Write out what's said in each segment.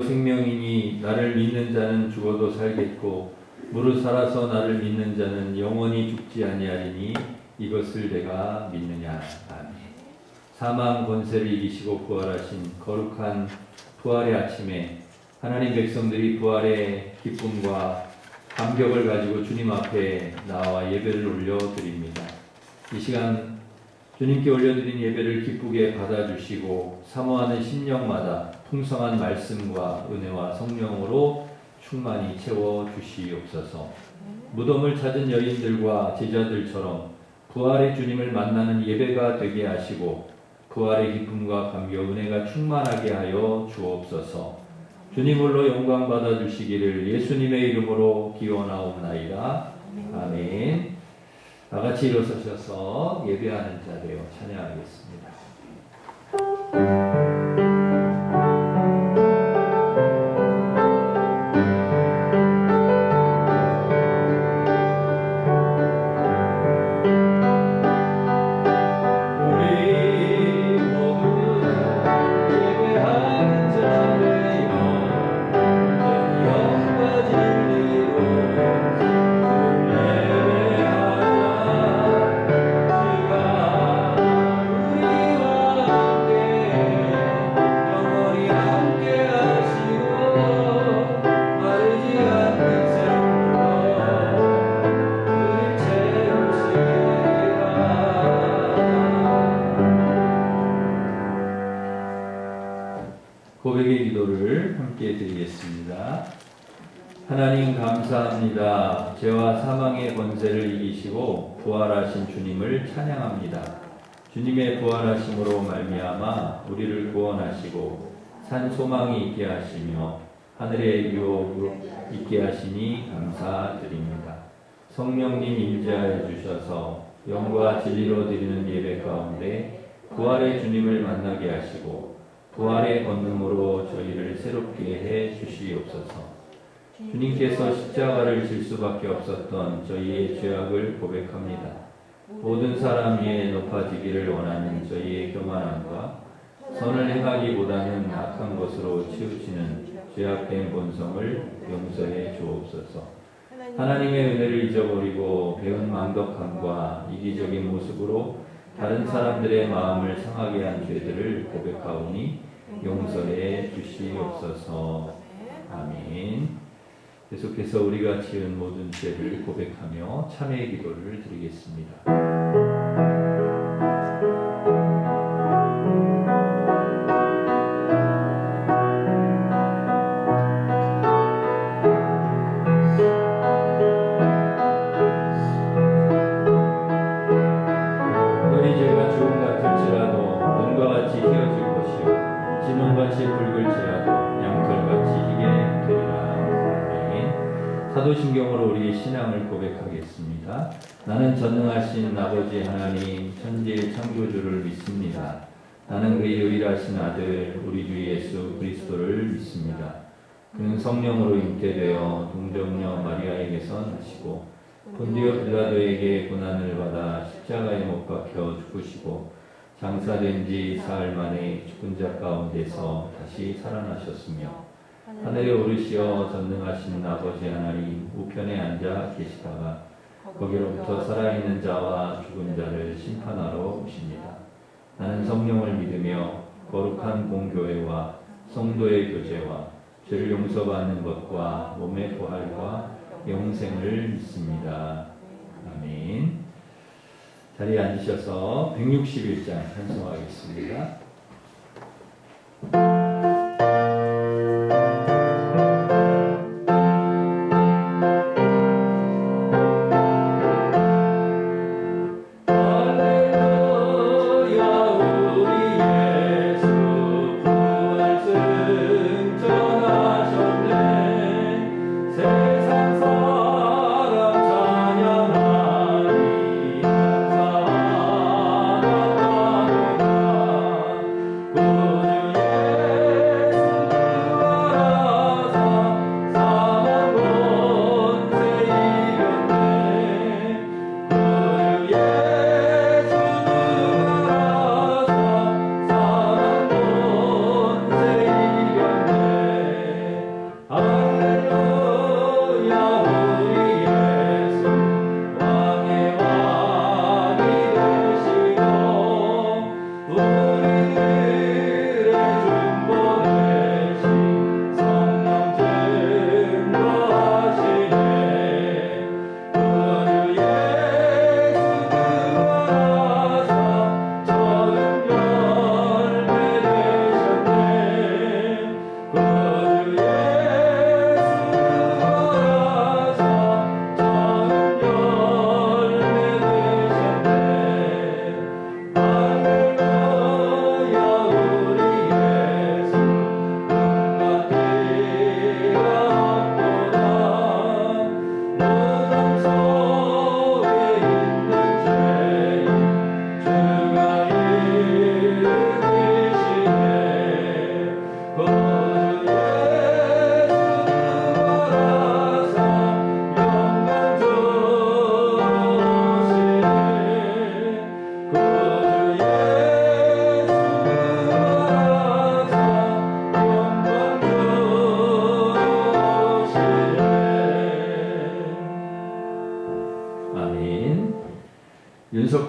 생명이니 나를 믿는 자는 죽어도 살겠고 무릇 살아서 나를 믿는 자는 영원히 죽지 아니하리니 이것을 내가 믿느냐. 아멘. 사망 권세를 이기시고 부활하신 거룩한 부활의 아침에 하나님 백성들이 부활의 기쁨과 감격을 가지고 주님 앞에 나와 예배를 올려드립니다. 이 시간 주님께 올려드린 예배를 기쁘게 받아주시고 사모하는 심령마다 풍성한 말씀과 은혜와 성령으로 충만히 채워주시옵소서. 무덤을 찾은 여인들과 제자들처럼 부활의 주님을 만나는 예배가 되게 하시고 부활의 기쁨과 감격, 은혜가 충만하게 하여 주옵소서. 주님으로 영광 받아주시기를 예수님의 이름으로 기원하옵나이다. 아멘. 다 같이 일어서셔서 예배하는 자리에 찬양하겠습니다. 고백의 기도를 함께 드리겠습니다. 하나님 감사합니다. 죄와 사망의 권세를 이기시고 부활하신 주님을 찬양합니다. 주님의 부활하심으로 말미암아 우리를 구원하시고 산 소망이 있게 하시며 하늘의 유업을 있게 하시니 감사드립니다. 성령님 임재하여 주셔서 영과 진리로 드리는 예배 가운데 부활의 주님을 만나게 하시고 부활의 권능으로 저희를 새롭게 해 주시옵소서. 주님께서 십자가를 질 수밖에 없었던 저희의 죄악을 고백합니다. 모든 사람 위에 높아지기를 원하는 저희의 교만함과 선을 행하기보다는 악한 것으로 치우치는 죄악된 본성을 용서해 주옵소서. 하나님의 은혜를 잊어버리고 배운 망덕함과 이기적인 모습으로 다른 사람들의 마음을 상하게 한 죄들을 고백하오니 용서해 주시옵소서. 아멘. 계속해서 우리가 지은 모든 죄를 고백하며 참회의 기도를 드리겠습니다. 사도신경으로 우리의 신앙을 고백하겠습니다. 나는 전능하신 아버지 하나님 천지의 창조주를 믿습니다. 나는 그의 유일하신 아들 우리 주 예수 그리스도를 믿습니다. 그는 성령으로 잉태되어 동정녀 마리아에게서 나시고 본디오 빌라도에게 고난을 받아 십자가에 못 박혀 죽으시고 장사된 지 사흘 만에 죽은 자 가운데서 다시 살아나셨으며 하늘에 오르시어 전능하신 아버지 하나님 우편에 앉아 계시다가 거기로부터 살아있는 자와 죽은 자를 심판하러 오십니다. 나는 성령을 믿으며 거룩한 공교회와 성도의 교제와 죄를 용서받는 것과 몸의 부활과 영생을 믿습니다. 아멘. 자리에 앉으셔서 161장 찬송하겠습니다.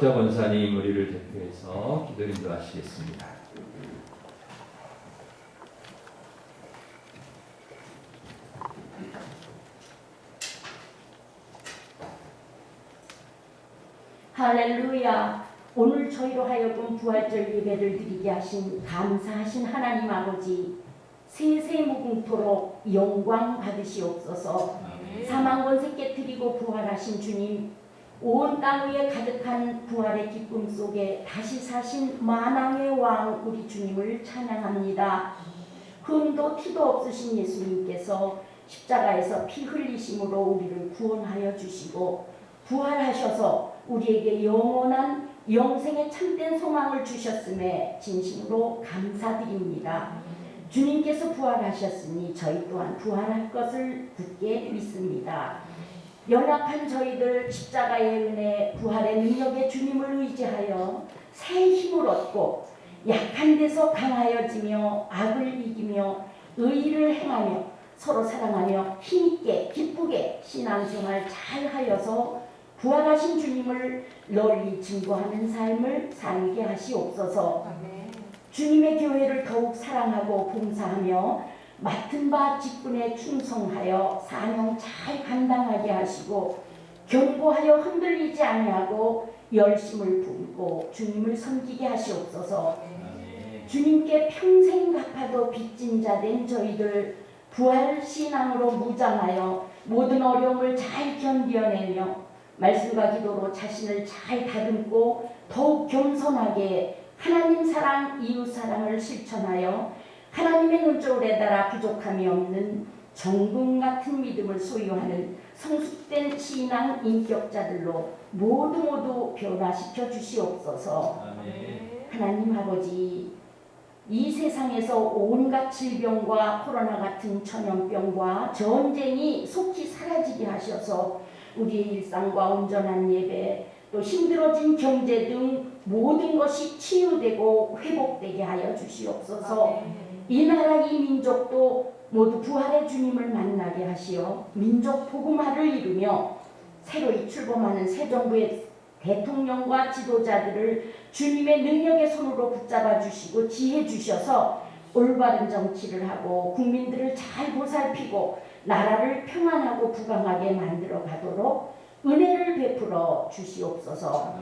이석자 권사님 우리를 대표해서 기도 인도하시겠습니다. 할렐루야. 오늘 저희로 하여금 부활절 예배를 드리게 하신 감사하신 하나님 아버지, 세세무궁토록 영광 받으시옵소서. 사망권세 깨뜨리고 부활하신 주님, 온 땅 위에 가득한 부활의 기쁨 속에 다시 사신 만왕의 왕 우리 주님을 찬양합니다. 흠도 티도 없으신 예수님께서 십자가에서 피 흘리심으로 우리를 구원하여 주시고 부활하셔서 우리에게 영원한 영생의 참된 소망을 주셨음에 진심으로 감사드립니다. 주님께서 부활하셨으니 저희 또한 부활할 것을 굳게 믿습니다. 연약한 저희들 십자가의 은혜, 부활의 능력의 주님을 의지하여 새 힘을 얻고 약한 데서 강하여지며 악을 이기며 의를 행하며 서로 사랑하며 힘있게 기쁘게 신앙생활 잘하여서 부활하신 주님을 널리 증거하는 삶을 살게 하시옵소서. 주님의 교회를 더욱 사랑하고 봉사하며 맡은 바 직분에 충성하여 사명 잘 감당하게 하시고 견고하여 흔들리지 아니하고 열심을 품고 주님을 섬기게 하시옵소서. 주님께 평생 갚아도 빚진 자 된 저희들 부활 신앙으로 무장하여 모든 어려움을 잘 견뎌내며 말씀과 기도로 자신을 잘 다듬고 더욱 겸손하게 하나님 사랑, 이웃 사랑을 실천하여 하나님의 눈조울에 따라 부족함이 없는 정금 같은 믿음을 소유하는 성숙된 신앙 인격자들로 모두 변화시켜 주시옵소서. 하나님 아버지, 이 세상에서 온갖 질병과 코로나 같은 전염병과 전쟁이 속히 사라지게 하셔서 우리의 일상과 온전한 예배, 또 힘들어진 경제 등 모든 것이 치유되고 회복되게 하여 주시옵소서. 이 나라 이 민족도 모두 부활의 주님을 만나게 하시어 민족 복음화를 이루며 새로이 출범하는 새 정부의 대통령과 지도자들을 주님의 능력의 손으로 붙잡아 주시고 지혜 주셔서 올바른 정치를 하고 국민들을 잘 보살피고 나라를 평안하고 부강하게 만들어 가도록 은혜를 베풀어 주시옵소서.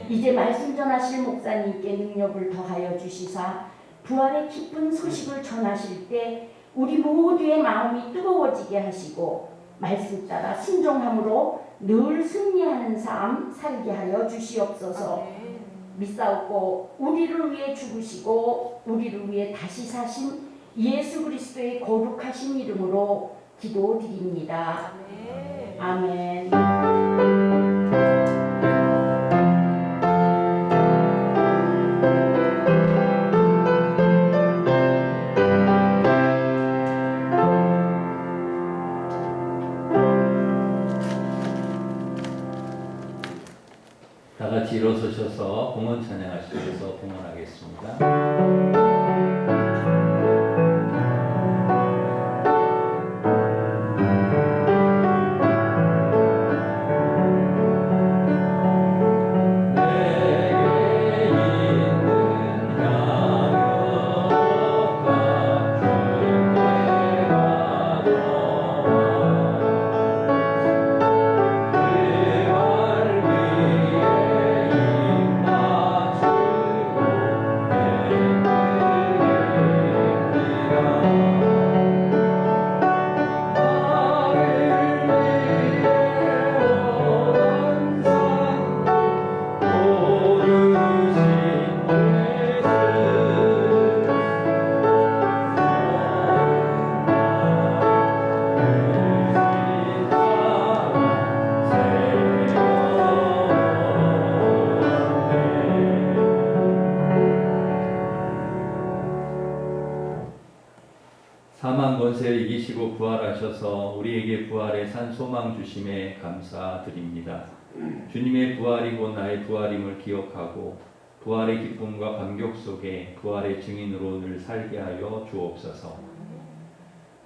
이제 말씀 전하실 목사님께 능력을 더하여 주시사 부활의 기쁜 소식을 전하실 때 우리 모두의 마음이 뜨거워지게 하시고 말씀 따라 순종함으로 늘 승리하는 삶 살게 하여 주시옵소서. 믿사옵고 우리를 위해 죽으시고 우리를 위해 다시 사신 예수 그리스도의 거룩하신 이름으로 기도드립니다. 아멘. 다 같이 일어서셔서 봉헌 찬양하시면서 봉헌하겠습니다. 사망 권세를 이기시고 부활하셔서 우리에게 부활의 산 소망 주심에 감사드립니다. 주님의 부활이 곧 나의 부활임을 기억하고 부활의 기쁨과 감격 속에 부활의 증인으로 늘 살게 하여 주옵소서.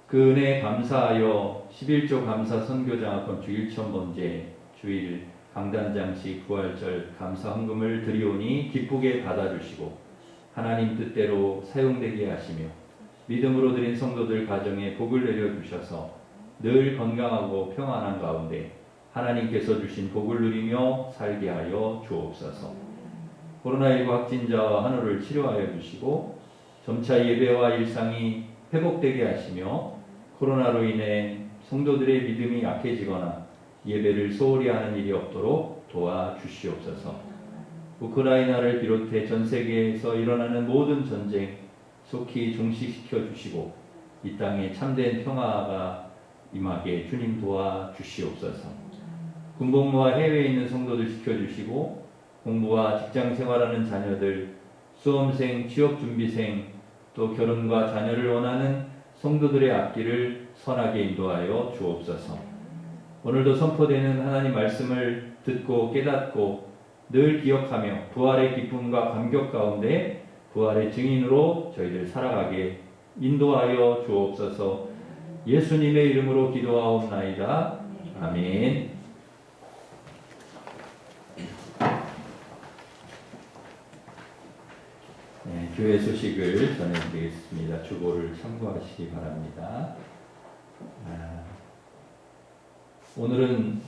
그 은혜에 감사하여 11조 감사 선교장학권 주 1,000번째 주일 강단장식 부활절 감사 헌금을 드리오니 기쁘게 받아주시고 하나님 뜻대로 사용되게 하시며 믿음으로 드린 성도들 가정에 복을 내려주셔서 늘 건강하고 평안한 가운데 하나님께서 주신 복을 누리며 살게 하여 주옵소서. 코로나19 확진자와 한우를 치료하여 주시고 점차 예배와 일상이 회복되게 하시며 코로나로 인해 성도들의 믿음이 약해지거나 예배를 소홀히 하는 일이 없도록 도와주시옵소서. 우크라이나를 비롯해 전 세계에서 일어나는 모든 전쟁 속히 종식시켜 주시고 이 땅에 참된 평화가 임하게 주님 도와주시옵소서. 군복무와 해외에 있는 성도들 지켜주시고 공부와 직장 생활하는 자녀들, 수험생, 취업준비생, 또 결혼과 자녀를 원하는 성도들의 앞길을 선하게 인도하여 주옵소서. 오늘도 선포되는 하나님 말씀을 듣고 깨닫고 늘 기억하며 부활의 기쁨과 감격 가운데 부활의 증인으로 저희들 살아가게 인도하여 주옵소서. 예수님의 이름으로 기도하옵나이다. 아멘. 네, 교회 소식을 전해드리겠습니다. 주보를 참고하시기 바랍니다. 오늘은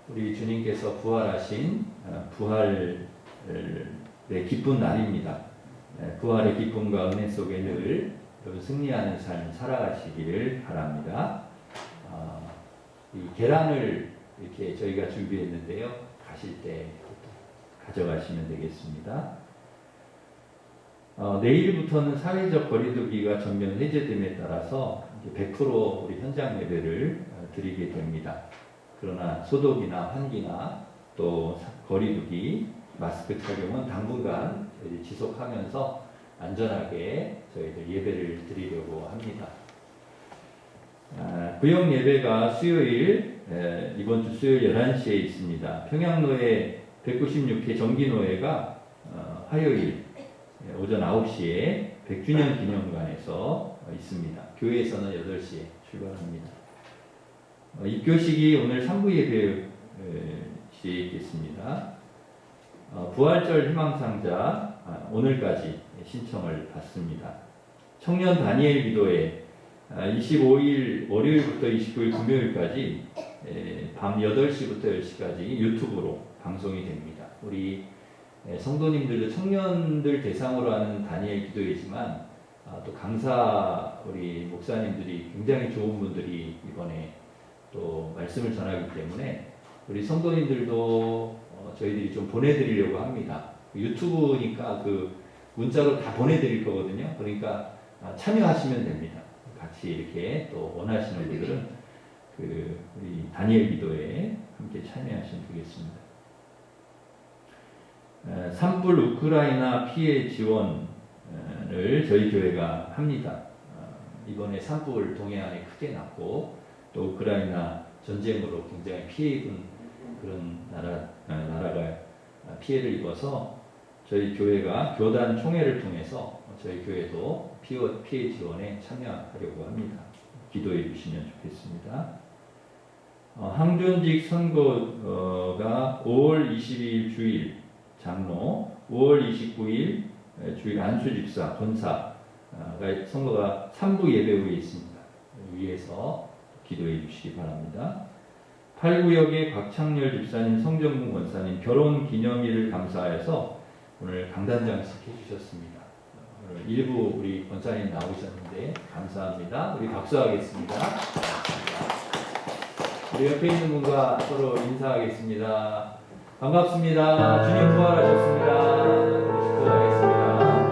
우리 주님께서 부활하신 부활의 기쁜 날입니다. 부활의 기쁨과 은혜 속에 늘 여러분 승리하는 삶 살아가시기를 바랍니다. 이 계란을 이렇게 저희가 준비했는데요. 가실 때 가져가시면 되겠습니다. 내일부터는 사회적 거리두기가 전면 해제됨에 따라서 100% 우리 현장 예배를 드리게 됩니다. 그러나 소독이나 환기나 또 거리두기, 마스크 착용은 당분간 지속하면서 안전하게 저희들 예배를 드리려고 합니다. 구역 예배가 수요일, 이번 주 수요일 11시에 있습니다. 평양노회 196회 정기노회가 화요일 오전 9시에 100주년 기념관에서 있습니다. 교회에서는 8시에 출발합니다. 입교식이 오늘 3부 예배 시에 있겠습니다. 부활절 희망상자 오늘까지 신청을 받습니다. 청년 다니엘 기도회 25일 월요일부터 29일 금요일까지 밤 8시부터 10시까지 유튜브로 방송이 됩니다. 우리 성도님들도 청년들 대상으로 하는 다니엘 기도회지만 또 강사 우리 목사님들이 굉장히 좋은 분들이 이번에 또 말씀을 전하기 때문에 우리 성도님들도 저희들이 좀 보내드리려고 합니다. 유튜브니까 그 문자로 다 보내드릴 거거든요. 그러니까 참여하시면 됩니다. 같이 이렇게 또 원하시는 분들은 우리 다니엘 기도에 함께 참여하시면 되겠습니다. 산불 우크라이나 피해 지원을 저희 교회가 합니다. 이번에 산불 동해안에 크게 났고 또 우크라이나 전쟁으로 굉장히 피해 입은 그런 나라가 피해를 입어서 저희 교회가 교단 총회를 통해서 저희 교회도 피해 지원에 참여하려고 합니다. 기도해 주시면 좋겠습니다. 항존직 선거가 5월 22일 주일 장로, 5월 29일 주일 안수집사, 권사가 선거가 3부 예배 후에 있습니다. 위에서 기도해 주시기 바랍니다. 8구역의 곽창렬 집사님, 성정문 권사님 결혼 기념일을 감사해서 오늘 강단장식 해주셨습니다. 오늘 일부 우리 권사님 나오셨는데 감사합니다. 우리 박수하겠습니다. 우리 옆에 있는 분과 서로 인사하겠습니다. 반갑습니다. 주님 부활하셨습니다. 기도하겠습니다. 사랑하며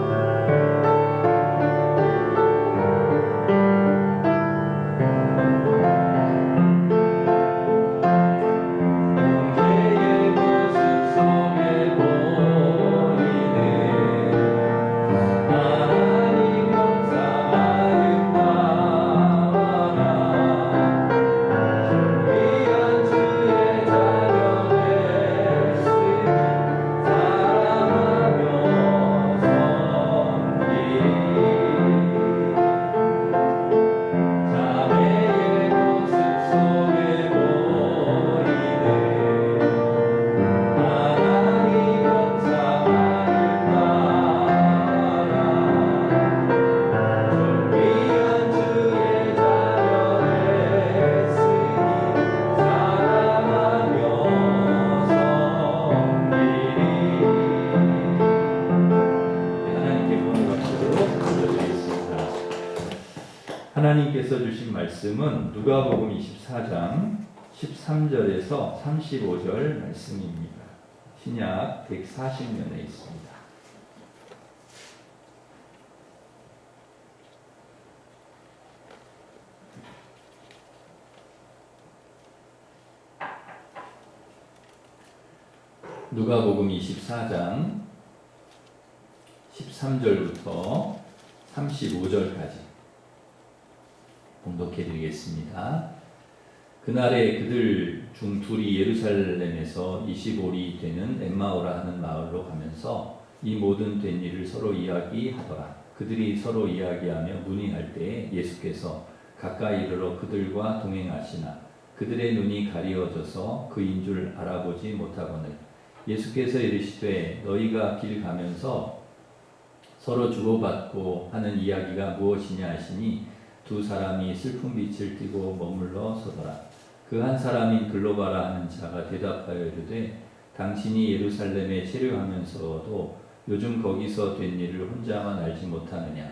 하나님께서 주신 말씀은 누가복음 24장 13절에서 35절 말씀입니다. 신약 140면에 있습니다. 누가복음 24장 13절부터 35절까지 봉독해 드리겠습니다. 그날에 그들 중 둘이 예루살렘에서 25리 되는 엠마오라 하는 마을로 가면서 이 모든 된 일을 서로 이야기하더라. 그들이 서로 이야기하며 문의할 때에 예수께서 가까이 이르러 그들과 동행하시나 그들의 눈이 가리워져서 그인 줄 알아보지 못하거늘 예수께서 이르시되 너희가 길 가면서 서로 주고받고 하는 이야기가 무엇이냐 하시니 두 사람이 슬픈 빛을 띠고 머물러 서더라. 그 한 사람인 글로바라 하는 자가 대답하여 이르되 당신이 예루살렘에 체류하면서도 요즘 거기서 된 일을 혼자만 알지 못하느냐.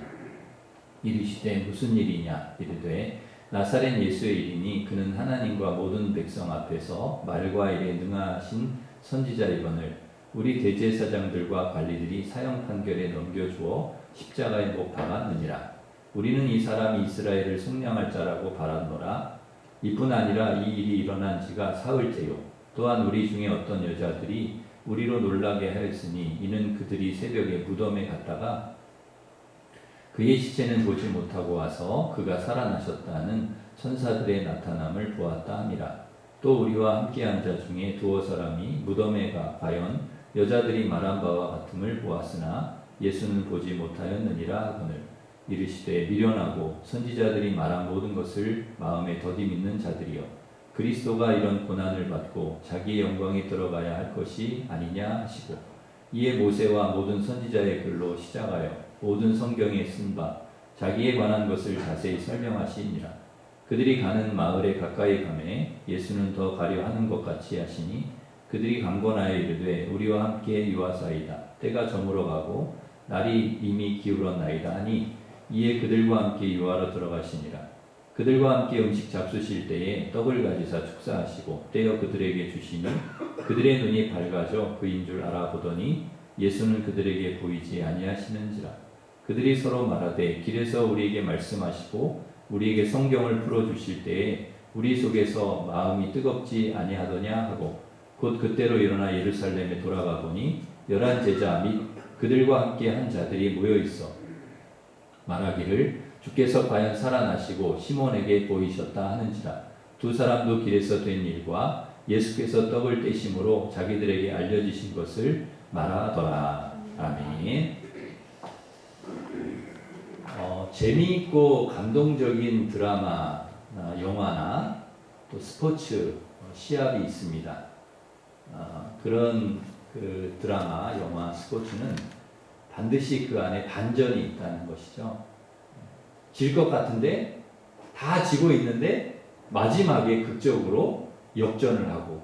이르시되 무슨 일이냐. 이르되 나사렛 예수의 일이니 그는 하나님과 모든 백성 앞에서 말과 일에 능하신 선지자이거늘 우리 대제사장들과 관리들이 사형 판결에 넘겨주어 십자가에 못 박았느니라. 우리는 이 사람이 이스라엘을 속량할 자라고 바랐노라. 이뿐 아니라 이 일이 일어난 지가 사흘째요. 또한 우리 중에 어떤 여자들이 우리로 놀라게 하였으니 이는 그들이 새벽에 무덤에 갔다가 그의 시체는 보지 못하고 와서 그가 살아나셨다는 천사들의 나타남을 보았다 함이라. 또 우리와 함께한 자 중에 두어 사람이 무덤에 가 과연 여자들이 말한 바와 같음을 보았으나 예수는 보지 못하였느니라 하거늘 이르시되 미련하고 선지자들이 말한 모든 것을 마음에 더디 믿는 자들이여 그리스도가 이런 고난을 받고 자기의 영광에 들어가야 할 것이 아니냐 하시고 이에 모세와 모든 선지자의 글로 시작하여 모든 성경에 쓴 바 자기에 관한 것을 자세히 설명하시니라. 그들이 가는 마을에 가까이 가매 예수는 더 가려 하는 것 같이 하시니 그들이 강권하여 이르되 우리와 함께 유하사이다. 때가 저물어 가고 날이 이미 기울었나이다 하니 이에 그들과 함께 유하로 들어가시니라. 그들과 함께 음식 잡수실 때에 떡을 가지사 축사하시고 떼어 그들에게 주시니 그들의 눈이 밝아져 그인 줄 알아보더니 예수는 그들에게 보이지 아니하시는지라. 그들이 서로 말하되 길에서 우리에게 말씀하시고 우리에게 성경을 풀어주실 때에 우리 속에서 마음이 뜨겁지 아니하더냐 하고 곧 그때로 일어나 예루살렘에 돌아가 보니 11 제자 및 그들과 함께 한 자들이 모여있어 말하기를 주께서 과연 살아나시고 시몬에게 보이셨다 하는지라. 두 사람도 길에서 된 일과 예수께서 떡을 떼심으로 자기들에게 알려주신 것을 말하더라. 아멘. 재미있고 감동적인 드라마, 영화나 또 스포츠 시합이 있습니다. 그런 그 드라마, 영화, 스포츠는 반드시 그 안에 반전이 있다는 것이죠. 질 것 같은데 다 지고 있는데 마지막에 극적으로 역전을 하고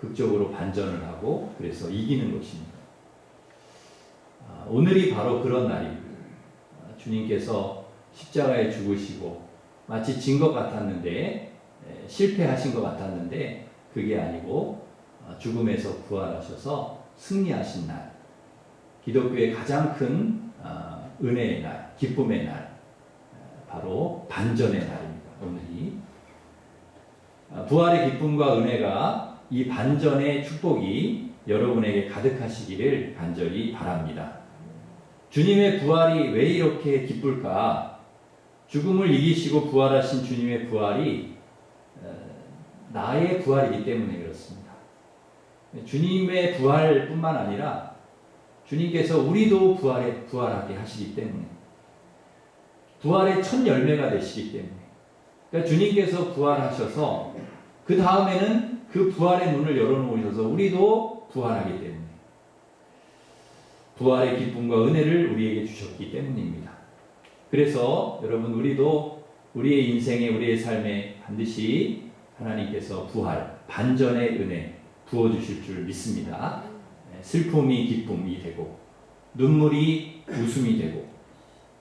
극적으로 반전을 하고 그래서 이기는 것입니다. 오늘이 바로 그런 날입니다. 주님께서 십자가에 죽으시고 마치 진 것 같았는데 실패하신 것 같았는데 그게 아니고 죽음에서 부활하셔서 승리하신 날, 기독교의 가장 큰 은혜의 날, 기쁨의 날, 바로 반전의 날입니다. 오늘이 부활의 기쁨과 은혜가 이 반전의 축복이 여러분에게 가득하시기를 간절히 바랍니다. 주님의 부활이 왜 이렇게 기쁠까? 죽음을 이기시고 부활하신 주님의 부활이 나의 부활이기 때문에 그렇습니다. 주님의 부활뿐만 아니라 주님께서 우리도 부활하게 하시기 때문에 부활의 첫 열매가 되시기 때문에 그러니까 주님께서 부활하셔서 그 다음에는 그 부활의 문을 열어놓으셔서 우리도 부활하기 때문에 부활의 기쁨과 은혜를 우리에게 주셨기 때문입니다. 그래서 여러분 우리도 우리의 인생에 우리의 삶에 반드시 하나님께서 부활, 반전의 은혜 부어주실 줄 믿습니다. 슬픔이 기쁨이 되고 눈물이 웃음이 되고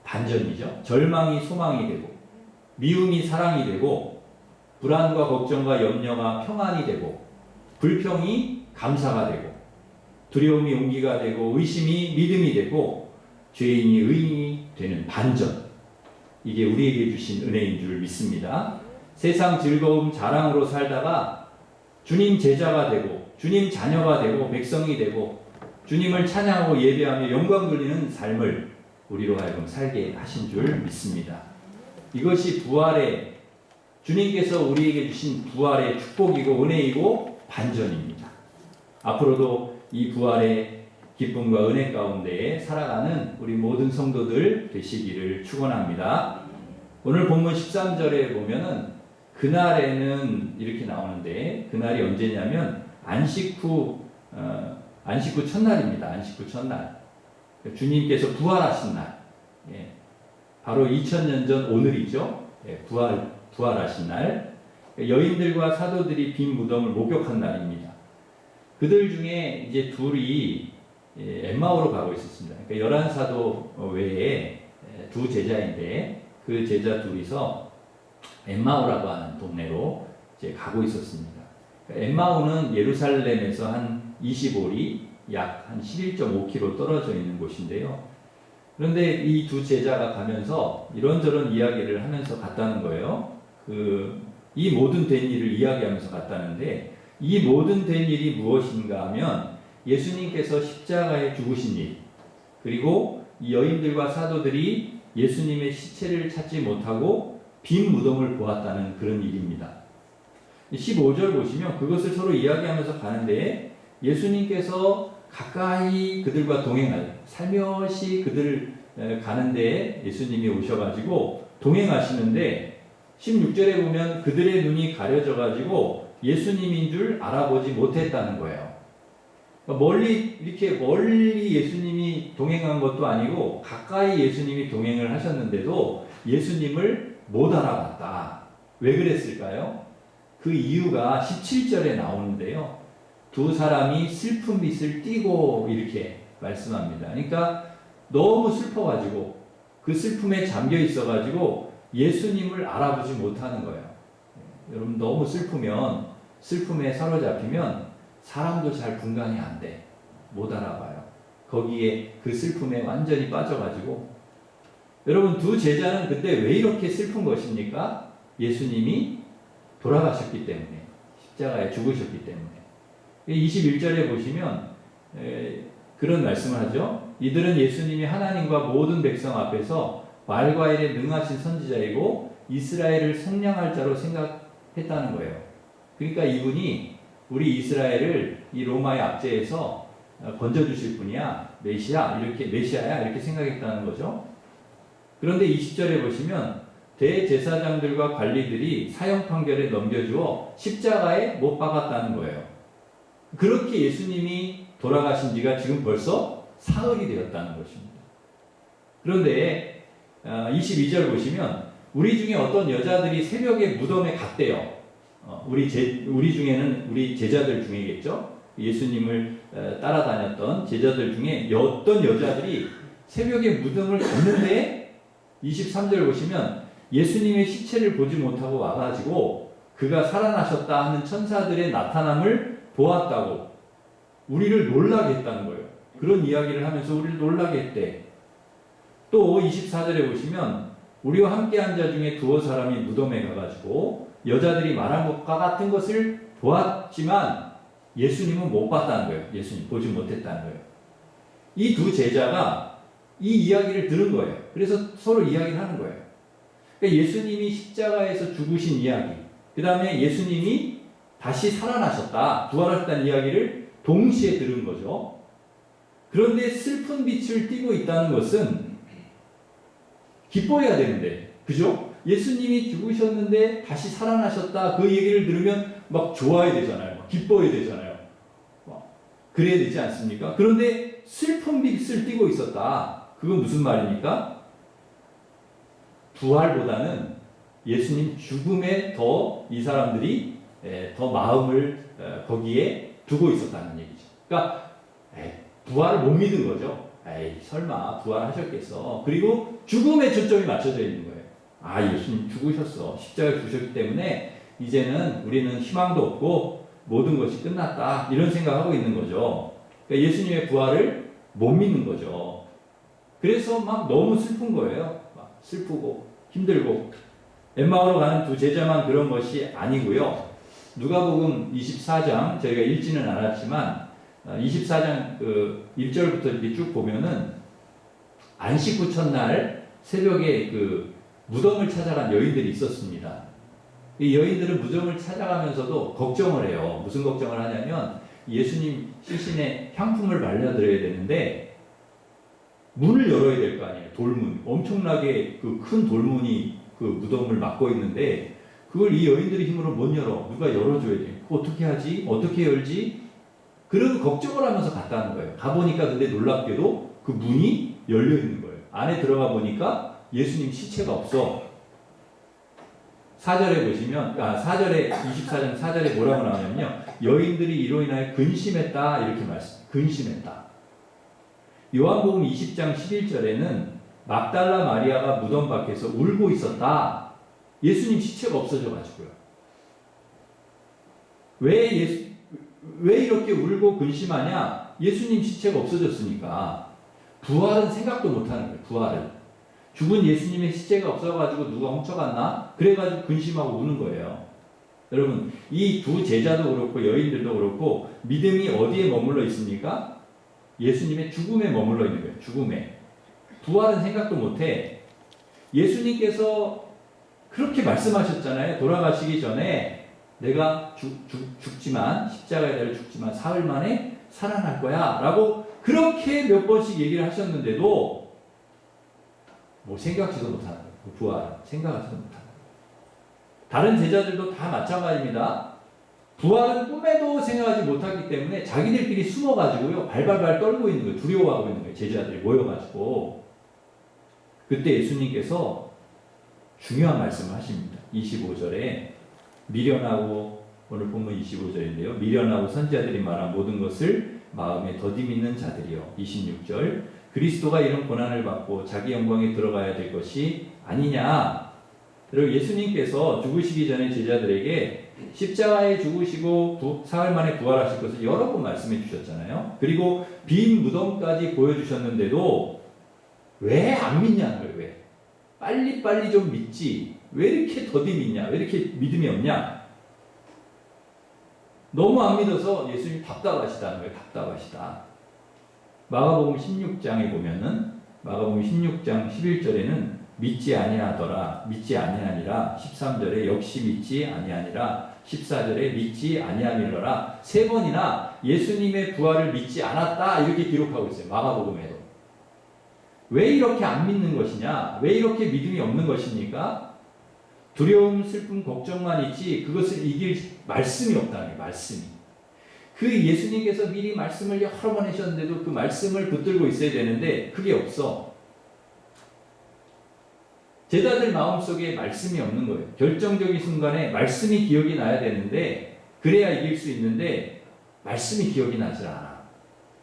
반전이죠. 절망이 소망이 되고 미움이 사랑이 되고 불안과 걱정과 염려가 평안이 되고 불평이 감사가 되고 두려움이 용기가 되고 의심이 믿음이 되고 죄인이 의인이 되는 반전. 이게 우리에게 주신 은혜인 줄 믿습니다. 세상 즐거움 자랑으로 살다가 주님 제자가 되고 주님 자녀가 되고 백성이 되고 주님을 찬양하고 예배하며 영광 돌리는 삶을 우리로 하여금 살게 하신 줄 믿습니다. 이것이 부활의 주님께서 우리에게 주신 부활의 축복이고 은혜이고 반전입니다. 앞으로도 이 부활의 기쁨과 은혜 가운데 살아가는 우리 모든 성도들 되시기를 축원합니다. 오늘 본문 13절에 보면은 그날에는 이렇게 나오는데 그날이 언제냐면 안식 후 첫날입니다. 안식 후 첫날. 주님께서 부활하신 날. 예. 바로 2000년 전 오늘이죠. 예. 부활하신 날. 여인들과 사도들이 빈 무덤을 목격한 날입니다. 그들 중에 이제 둘이 엠마오로 가고 있었습니다. 그러니까 11사도 외에 두 제자인데 그 제자 둘이서 엠마오라고 하는 동네로 이제 가고 있었습니다. 그러니까 엠마오는 예루살렘에서 한 25리, 약 한 11.5km 떨어져 있는 곳인데요. 그런데 이 두 제자가 가면서 이런저런 이야기를 하면서 갔다는 거예요. 이 모든 된 일을 이야기하면서 갔다는데 이 모든 된 일이 무엇인가 하면 예수님께서 십자가에 죽으신 일, 그리고 이 여인들과 사도들이 예수님의 시체를 찾지 못하고 빈 무덤을 보았다는 그런 일입니다. 15절 보시면 그것을 서로 이야기하면서 가는데 예수님께서 가까이 그들과 살며시 그들 가는데 예수님이 오셔가지고 동행하시는데 16절에 보면 그들의 눈이 가려져가지고 예수님인 줄 알아보지 못했다는 거예요. 멀리 예수님이 동행한 것도 아니고 가까이 예수님이 동행을 하셨는데도 예수님을 못 알아봤다. 왜 그랬을까요? 그 이유가 17절에 나오는데요. 두 사람이 슬픈 빛을 띠고 이렇게 말씀합니다. 그러니까 너무 슬퍼가지고 그 슬픔에 잠겨 있어가지고 예수님을 알아보지 못하는 거예요. 여러분 너무 슬프면 슬픔에 사로잡히면 사람도 잘 분간이 안 돼. 못 알아봐요. 거기에 그 슬픔에 완전히 빠져가지고 여러분 두 제자는 그때 왜 이렇게 슬픈 것입니까? 예수님이 돌아가셨기 때문에 십자가에 죽으셨기 때문에 21절에 보시면 그런 말씀을 하죠. 이들은 예수님이 하나님과 모든 백성 앞에서 말과 일에 능하신 선지자이고 이스라엘을 속량할 자로 생각했다는 거예요. 그러니까 이분이 우리 이스라엘을 이 로마의 압제에서 건져주실 분이야, 메시아야 이렇게 생각했다는 거죠. 그런데 20절에 보시면 대제사장들과 관리들이 사형 판결에 넘겨주어 십자가에 못 박았다는 거예요. 그렇게 예수님이 돌아가신 지가 지금 벌써 사흘이 되었다는 것입니다. 그런데 22절 보시면 우리 중에 어떤 여자들이 새벽에 무덤에 갔대요. 우리 중에는 우리 제자들 중에겠죠. 예수님을 따라다녔던 제자들 중에 어떤 여자들이 새벽에 무덤을 갔는데 23절 보시면 예수님의 시체를 보지 못하고 와가지고 그가 살아나셨다 하는 천사들의 나타남을 보았다고 우리를 놀라게 했다는 거예요. 그런 이야기를 하면서 우리를 놀라게 했대. 또 24절에 보시면 우리와 함께한 자 중에 두어 사람이 무덤에 가가지고 여자들이 말한 것과 같은 것을 보았지만 예수님은 못 봤다는 거예요. 예수님 보지 못했다는 거예요. 이 두 제자가 이 이야기를 들은 거예요. 그래서 서로 이야기를 하는 거예요. 그러니까 예수님이 십자가에서 죽으신 이야기, 그 다음에 예수님이 다시 살아나셨다, 부활하셨다는 이야기를 동시에 들은 거죠. 그런데 슬픈 빛을 띠고 있다는 것은 기뻐해야 되는데, 그죠? 예수님이 죽으셨는데 다시 살아나셨다, 그 얘기를 들으면 막 좋아야 되잖아요. 막 기뻐해야 되잖아요. 그래야 되지 않습니까? 그런데 슬픈 빛을 띠고 있었다. 그건 무슨 말입니까? 부활보다는 예수님 죽음에 더 이 사람들이 더 마음을 거기에 두고 있었다는 얘기죠. 그러니까 부활을 못 믿은 거죠. 설마 부활하셨겠어. 그리고 죽음에 초점이 맞춰져 있는 거예요. 예수님 죽으셨어. 십자가에 죽으셨기 때문에 이제는 우리는 희망도 없고 모든 것이 끝났다. 이런 생각하고 있는 거죠. 그러니까 예수님의 부활을 못 믿는 거죠. 그래서 막 너무 슬픈 거예요. 막 슬프고 힘들고. 엠마오로 가는 두 제자만 그런 것이 아니고요. 누가복음 24장 저희가 읽지는 않았지만 24장 그 1절부터 이렇게 쭉 보면은 안식 후 첫날 새벽에 그 무덤을 찾아간 여인들이 있었습니다. 이 여인들은 무덤을 찾아가면서도 걱정을 해요. 무슨 걱정을 하냐면 예수님 시신에 향품을 발라드려야 되는데 문을 열어야 될 거 아니에요. 돌문. 엄청나게 그 큰 돌문이 그 무덤을 막고 있는데 그걸 이 여인들의 힘으로 못 열어. 누가 열어줘야 돼. 그거 어떻게 하지? 어떻게 열지? 그런 걱정을 하면서 갔다는 거예요. 가보니까 근데 놀랍게도 그 문이 열려 있는 거예요. 안에 들어가 보니까 예수님 시체가 없어. 4절에 보시면, 4절에, 24장 4절에 뭐라고 나오냐면요. 여인들이 이로 인하여 근심했다. 이렇게 근심했다. 요한복음 20장 11절에는 막달라 마리아가 무덤 밖에서 울고 있었다. 예수님 시체가 없어져가지고요. 왜 이렇게 울고 근심하냐? 예수님 시체가 없어졌으니까. 부활은 생각도 못하는 거예요. 부활은. 죽은 예수님의 시체가 없어가지고 누가 훔쳐갔나? 그래가지고 근심하고 우는 거예요. 여러분, 이 두 제자도 그렇고 여인들도 그렇고 믿음이 어디에 머물러 있습니까? 예수님의 죽음에 머물러 있는 거예요. 죽음에. 부활은 생각도 못해. 예수님께서 그렇게 말씀하셨잖아요. 돌아가시기 전에 내가 죽지만 십자가에 달려 죽지만 사흘 만에 살아날 거야 라고 그렇게 몇 번씩 얘기를 하셨는데도 뭐 생각지도 못하는 거예요. 그 부활 생각하지도 못하는 거예요. 다른 제자들도 다 마찬가지입니다. 부활은 꿈에도 생각하지 못하기 때문에 자기들끼리 숨어가지고요 발발발 떨고 있는 거예요. 두려워하고 있는 거예요. 제자들이 모여가지고. 그때 예수님께서 중요한 말씀을 하십니다. 25절에 미련하고, 오늘 본문 25절인데요. 미련하고 선지자들이 말한 모든 것을 마음에 더디 믿는 자들이요. 26절 그리스도가 이런 고난을 받고 자기 영광에 들어가야 될 것이 아니냐. 그리고 예수님께서 죽으시기 전에 제자들에게 십자가에 죽으시고 사흘 만에 부활하실 것을 여러 번 말씀해 주셨잖아요. 그리고 빈 무덤까지 보여주셨는데도 왜 안 믿냐는 거예요. 왜? 빨리빨리 좀 믿지. 왜 이렇게 더디 믿냐? 왜 이렇게 믿음이 없냐? 너무 안 믿어서 예수님이 답답하시다는 거예요. 답답하시다. 마가복음 16장에 보면은 마가복음 16장 11절에는 믿지 아니하더라. 믿지 아니하니라. 13절에 역시 믿지 아니하니라. 14절에 믿지 아니하니라. 세 번이나 예수님의 부활을 믿지 않았다. 이렇게 기록하고 있어요. 마가복음에도. 왜 이렇게 안 믿는 것이냐? 왜 이렇게 믿음이 없는 것입니까? 두려움, 슬픔, 걱정만 있지 그것을 이길 말씀이 없다는 거예요. 말씀이. 그 예수님께서 미리 말씀을 여러 번 하셨는데도 그 말씀을 붙들고 있어야 되는데 그게 없어. 제자들 마음속에 말씀이 없는 거예요. 결정적인 순간에 말씀이 기억이 나야 되는데 그래야 이길 수 있는데 말씀이 기억이 나질 않아.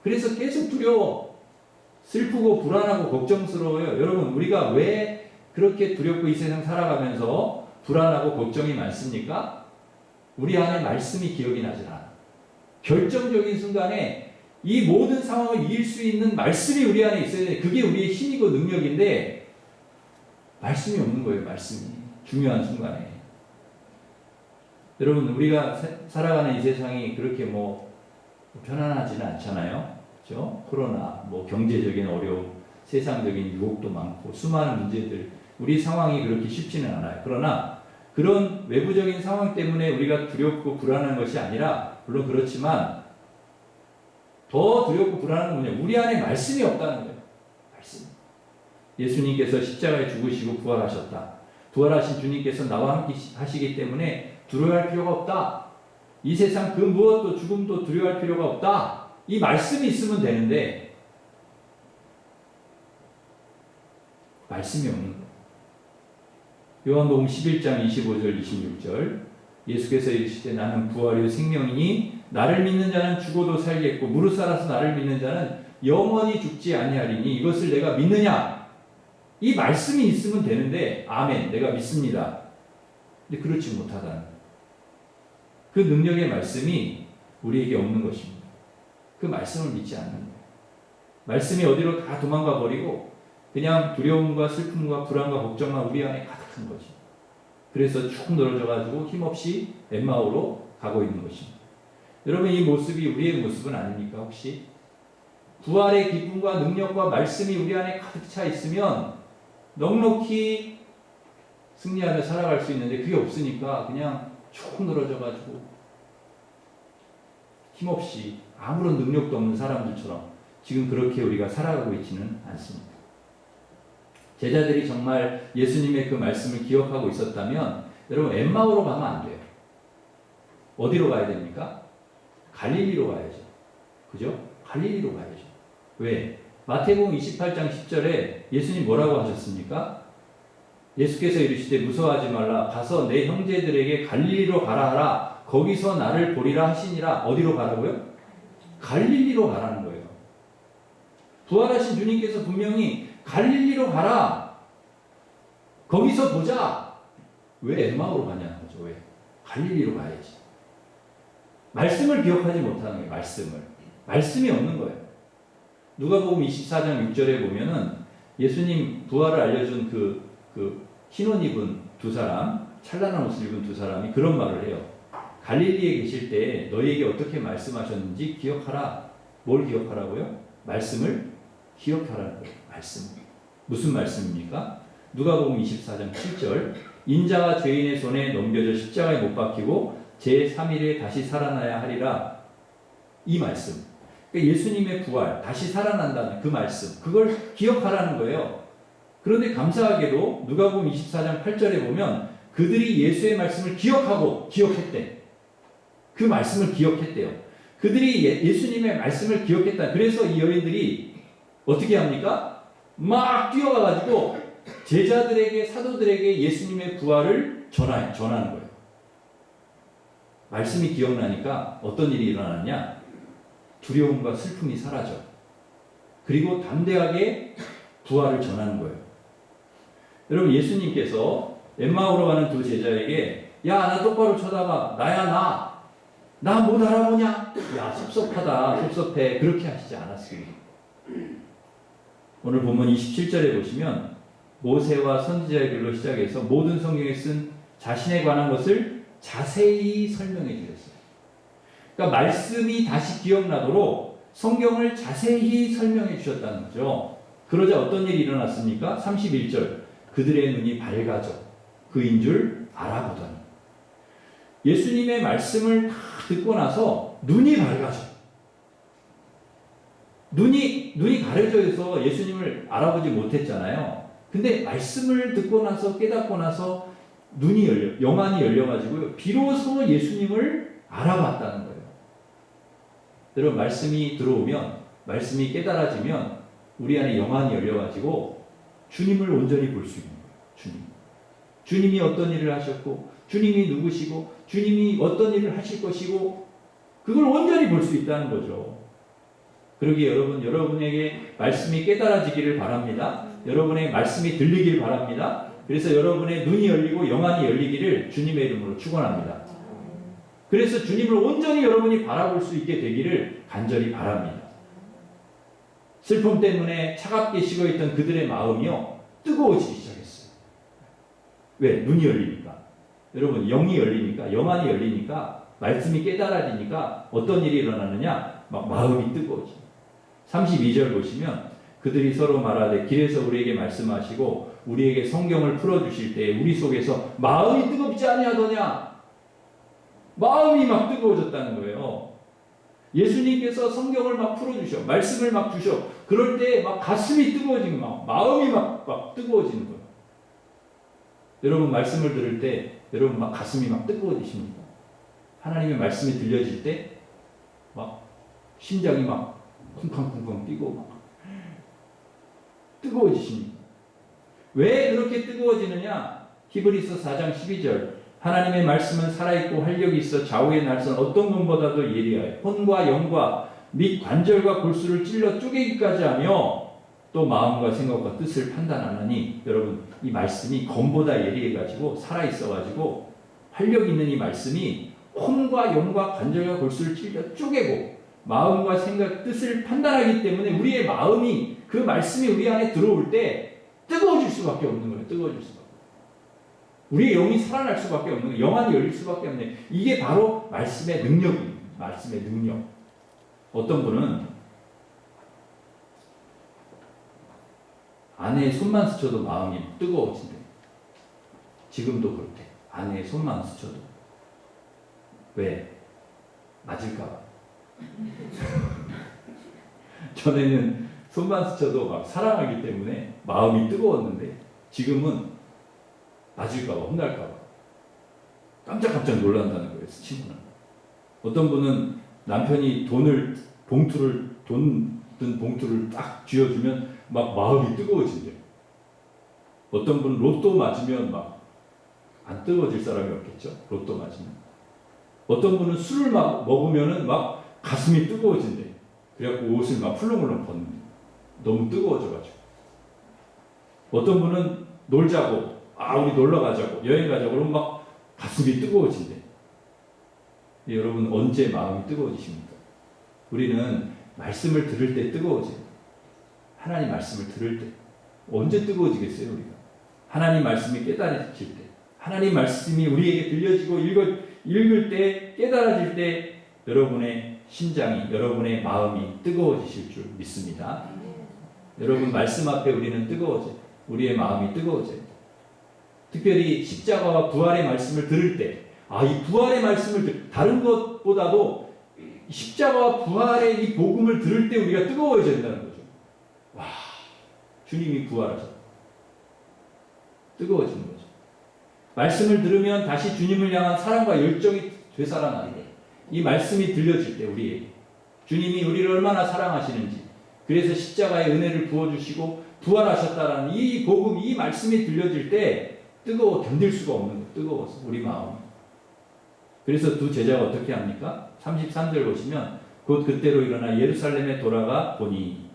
그래서 계속 두려워. 슬프고 불안하고 걱정스러워요. 여러분 우리가 왜 그렇게 두렵고 이 세상 살아가면서 불안하고 걱정이 많습니까? 우리 안에 말씀이 기억이 나질 않아. 결정적인 순간에 이 모든 상황을 이길 수 있는 말씀이 우리 안에 있어야 돼. 그게 우리의 힘이고 능력인데 말씀이 없는 거예요. 말씀이. 중요한 순간에. 여러분 우리가 살아가는 이 세상이 그렇게 뭐 편안하지는 않잖아요. 그렇죠? 코로나, 뭐 경제적인 어려움, 세상적인 유혹도 많고 수많은 문제들 우리 상황이 그렇게 쉽지는 않아요. 그러나 그런 외부적인 상황 때문에 우리가 두렵고 불안한 것이 아니라 물론 그렇지만 더 두렵고 불안한 건 뭐냐? 우리 안에 말씀이 없다는 거예요. 말씀. 예수님께서 십자가에 죽으시고 부활하셨다. 부활하신 주님께서 나와 함께 하시기 때문에 두려워할 필요가 없다. 이 세상 그 무엇도 죽음도 두려워할 필요가 없다. 이 말씀이 있으면 되는데 말씀이 없는 거예요. 요한복음 11장 25절 26절 예수께서 이르시되 나는 부활이요 생명이니 나를 믿는 자는 죽어도 살겠고 무릇 살아서 나를 믿는 자는 영원히 죽지 아니하리니 이것을 내가 믿느냐? 이 말씀이 있으면 되는데 아멘 내가 믿습니다. 근데 그렇지 못하다는 그 능력의 말씀이 우리에게 없는 것입니다. 그 말씀을 믿지 않는 거예요. 말씀이 어디로 다 도망가 버리고 그냥 두려움과 슬픔과 불안과 걱정만 우리 안에 가득한 거죠. 그래서 쭉 늘어져 가지고 힘없이 엠마오로 가고 있는 것입니다. 여러분 이 모습이 우리의 모습은 아닙니까 혹시? 부활의 기쁨과 능력과 말씀이 우리 안에 가득 차 있으면 넉넉히 승리하며 살아갈 수 있는데 그게 없으니까 그냥 쭉 늘어져 가지고 힘없이 아무런 능력도 없는 사람들처럼 지금 그렇게 우리가 살아가고 있지는 않습니다. 제자들이 정말 예수님의 그 말씀을 기억하고 있었다면 여러분 엠마오로 가면 안 돼요. 어디로 가야 됩니까? 갈릴리로 가야죠. 그죠? 갈릴리로 가야죠. 왜? 마태복음 28장 10절에 예수님 뭐라고 하셨습니까? 예수께서 이르시되 무서워하지 말라 가서 내 형제들에게 갈릴리로 가라 하라 거기서 나를 보리라 하시니라. 어디로 가라고요? 갈릴리로 가라는 거예요. 부활하신 주님께서 분명히 갈릴리로 가라. 거기서 보자. 왜 엠마오로 가냐는 거죠. 왜? 갈릴리로 가야지. 말씀을 기억하지 못하는 거예요. 말씀이 없는 거예요. 누가복음 24장 6절에 보면은 예수님 부활을 알려준 그 흰옷 입은 두 사람, 찬란한 옷을 입은 두 사람이 그런 말을 해요. 갈릴리에 계실 때 너희에게 어떻게 말씀하셨는지 기억하라. 뭘 기억하라고요? 말씀을 기억하라는 거예요. 말씀. 무슨 말씀입니까? 누가복음 24장 7절 인자가 죄인의 손에 넘겨져 십자가에 못 박히고 제3일에 다시 살아나야 하리라. 이 말씀. 그러니까 예수님의 부활, 다시 살아난다는 그 말씀. 그걸 기억하라는 거예요. 그런데 감사하게도 누가복음 24장 8절에 보면 그들이 예수의 말씀을 기억했대. 그 말씀을 기억했대요. 그들이 예수님의 말씀을 기억했다. 그래서 이 여인들이 어떻게 합니까? 막 뛰어가가지고 제자들에게 사도들에게 예수님의 부활을 전하는 거예요. 말씀이 기억나니까 어떤 일이 일어났냐? 두려움과 슬픔이 사라져. 그리고 담대하게 부활을 전하는 거예요. 여러분 예수님께서 엠마오로 가는 두 제자에게 야 나 똑바로 쳐다봐. 나야 나 못 알아보냐? 야 섭섭해. 그렇게 하시지 않았어요. 오늘 본문 27절에 보시면 모세와 선지자의 글로 시작해서 모든 성경에 쓴 자신에 관한 것을 자세히 설명해 주셨어요. 그러니까 말씀이 다시 기억나도록 성경을 자세히 설명해 주셨다는 거죠. 그러자 어떤 일이 일어났습니까? 31절 그들의 눈이 밝아져 그인 줄 알아보더니 예수님의 말씀을 다 듣고 나서 눈이 밝아져. 눈이 가려져 있어 예수님을 알아보지 못했잖아요. 근데 말씀을 듣고 나서 깨닫고 나서 영안이 열려가지고 비로소 예수님을 알아봤다는 거예요. 여러분 말씀이 들어오면 말씀이 깨달아지면 우리 안에 영안이 열려가지고 주님을 온전히 볼 수 있는 거예요. 주님이 어떤 일을 하셨고 주님이 누구시고 주님이 어떤 일을 하실 것이고 그걸 온전히 볼 수 있다는 거죠. 그러기에 여러분에게 말씀이 깨달아지기를 바랍니다. 여러분의 말씀이 들리길 바랍니다. 그래서 여러분의 눈이 열리고 영안이 열리기를 주님의 이름으로 축원합니다. 그래서 주님을 온전히 여러분이 바라볼 수 있게 되기를 간절히 바랍니다. 슬픔 때문에 차갑게 식어있던 그들의 마음이요 뜨거워지기 시작했어요. 왜? 눈이 열리니까. 여러분 영이 열리니까 영안이 열리니까 말씀이 깨달아지니까 어떤 일이 일어나느냐? 막 마음이 뜨거워집니다. 32절 보시면 그들이 서로 말하되 길에서 우리에게 말씀하시고 우리에게 성경을 풀어주실 때 우리 속에서 마음이 뜨겁지 아니하더냐? 마음이 막 뜨거워졌다는 거예요. 예수님께서 성경을 막 풀어주셔 말씀을 막 주셔 그럴 때 막 가슴이 뜨거워지는 마음이 막 뜨거워지는 거예요. 여러분 말씀을 들을 때 여러분 막 가슴이 막 뜨거워지십니까? 하나님의 말씀이 들려질 때 막 심장이 막 쿵쾅쿵쾅 뛰고 막 뜨거워지십니다. 왜 그렇게 뜨거워지느냐? 히브리서 4장 12절 하나님의 말씀은 살아있고 활력이 있어 좌우의 날선 어떤 것보다도 예리하여 혼과 영과 및 관절과 골수를 찔러 쪼개기까지 하며 또 마음과 생각과 뜻을 판단하나니 여러분 이 말씀이 검보다 예리해가지고 살아있어가지고 활력 있는 이 말씀이 혼과 영과 관절과 골수를 찔러 쪼개고 마음과 생각 뜻을 판단하기 때문에 우리의 마음이 그 말씀이 우리 안에 들어올 때 뜨거워질 수밖에 없는 거예요. 뜨거워질 수밖에. 우리의 영이 살아날 수밖에 없는 거예요. 영안이 열릴 수밖에 없는 거예요. 이게 바로 말씀의 능력입니다. 말씀의 능력. 어떤 분은 아내의 손만 스쳐도 마음이 뜨거워진대. 지금도 그렇대. 아내의 손만 스쳐도. 왜? 맞을까 봐. 전에는 손만 스쳐도 막 사랑하기 때문에 마음이 뜨거웠는데 지금은 맞을까 봐, 혼날까 봐 깜짝깜짝 놀란다는 거예요. 스치고는. 어떤 분은 남편이 돈 든 봉투를 딱 쥐어주면 막 마음이 뜨거워진대요. 어떤 분은 로또 맞으면 막 안 뜨거워질 사람이 없겠죠. 로또 맞으면. 어떤 분은 술을 막 먹으면은 막 가슴이 뜨거워진대. 그래갖고 옷을 막 훌렁훌렁 벗는. 너무 뜨거워져가지고. 어떤 분은 놀자고, 우리 놀러 가자고, 여행 가자고, 그러면 막 가슴이 뜨거워진대. 여러분, 언제 마음이 뜨거워지십니까? 우리는 말씀을 들을 때 뜨거워져요. 하나님 말씀을 들을 때. 언제 뜨거워지겠어요, 우리가? 하나님 말씀이 깨달아질 때. 하나님 말씀이 우리에게 들려지고 읽을 때, 깨달아질 때 여러분의 심장이, 여러분의 마음이 뜨거워지실 줄 믿습니다. 여러분 말씀 앞에 우리는 뜨거워져요. 우리의 마음이 뜨거워져요. 특별히 십자가와 부활의 말씀을 들을 때, 이 부활의 말씀을 다른 것보다도 십자가와 부활의 이 복음을 들을 때 우리가 뜨거워져야 된다는 거죠. 와, 주님이 부활하셨다. 뜨거워지는 거죠. 말씀을 들으면 다시 주님을 향한 사랑과 열정이 되살아나는 거예요. 이 말씀이 들려질 때 우리에게 주님이 우리를 얼마나 사랑하시는지, 그래서 십자가의 은혜를 부어주시고 부활하셨다라는 이 복음, 이 말씀이 들려질 때 뜨거워 견딜 수가 없는 거예요. 뜨거워서 우리 마음이. 그래서 두 제자가 어떻게 합니까? 33절 보시면 곧 그때로 일어나 예루살렘에 돌아가 보니,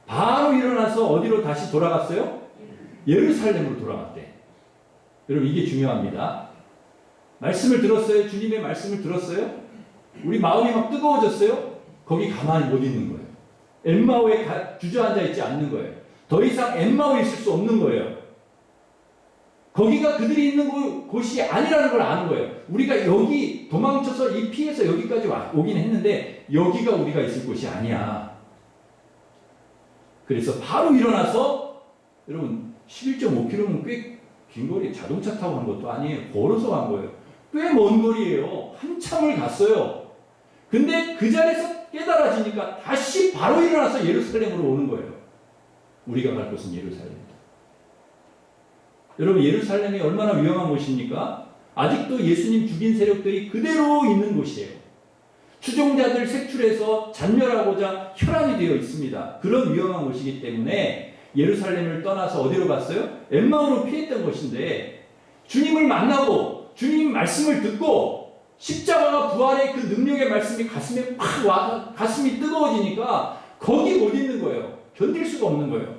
바로 일어나서 어디로 다시 돌아갔어요? 예루살렘으로 돌아갔대. 여러분 이게 중요합니다. 말씀을 들었어요? 주님의 말씀을 들었어요? 우리 마음이 막 뜨거워졌어요? 거기 가만히 못 있는 거예요. 엠마오에 주저앉아 있지 않는 거예요. 더 이상 엠마오에 있을 수 없는 거예요. 거기가 그들이 있는 곳이 아니라는 걸 아는 거예요. 우리가 여기 도망쳐서 이 피해서 여기까지 오긴 했는데 여기가 우리가 있을 곳이 아니야. 그래서 바로 일어나서, 여러분 11.5km면 꽤 긴 거리, 자동차 타고 간 것도 아니에요. 걸어서 간 거예요. 꽤 먼 거리예요. 한참을 갔어요. 근데 그 자리에서 깨달아지니까 다시 바로 일어나서 예루살렘으로 오는 거예요. 우리가 갈 곳은 예루살렘이다. 여러분 예루살렘이 얼마나 위험한 곳입니까? 아직도 예수님 죽인 세력들이 그대로 있는 곳이에요. 추종자들 색출해서 잔멸하고자 혈안이 되어 있습니다. 그런 위험한 곳이기 때문에 예루살렘을 떠나서 어디로 갔어요? 엠마오로 피했던 것인데, 주님을 만나고 주님 말씀을 듣고 십자가와 부활의 그 능력의 말씀이 가슴에 팍 와서 가슴이 뜨거워지니까 거기 못 있는 거예요. 견딜 수가 없는 거예요.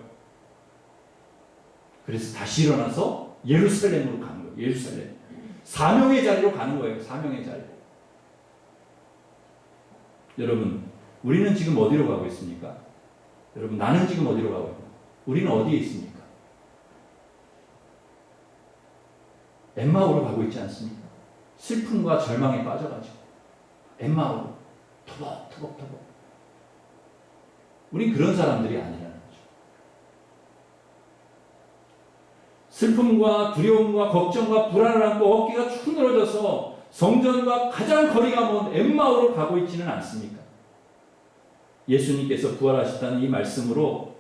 그래서 다시 일어나서 예루살렘으로 가는 거예요. 예루살렘. 사명의 자리로 가는 거예요. 사명의 자리. 여러분, 우리는 지금 어디로 가고 있습니까? 여러분, 나는 지금 어디로 가고 있습니까? 우리는 어디에 있습니까? 엠마오로 가고 있지 않습니까? 슬픔과 절망에 빠져가지고 엠마오로 터벅터벅. 우린 그런 사람들이 아니라는 거죠. 슬픔과 두려움과 걱정과 불안을 안고 어깨가 축 늘어져서 성전과 가장 거리가 먼 엠마오로 가고 있지는 않습니까? 예수님께서 부활하셨다는 이 말씀으로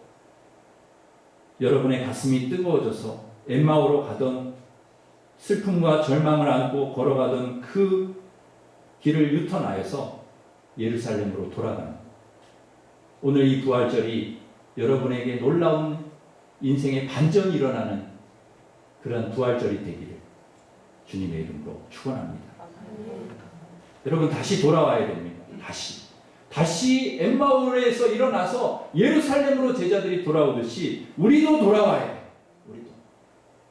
여러분의 가슴이 뜨거워져서 엠마오로 가던, 슬픔과 절망을 안고 걸어가던 그 길을 유턴하여서 예루살렘으로 돌아가는, 오늘 이 부활절이 여러분에게 놀라운 인생의 반전이 일어나는 그런 부활절이 되기를 주님의 이름으로 축원합니다. 여러분 다시 돌아와야 됩니다. 다시 엠마오에서 일어나서 예루살렘으로 제자들이 돌아오듯이 우리도 돌아와야 돼. 우리도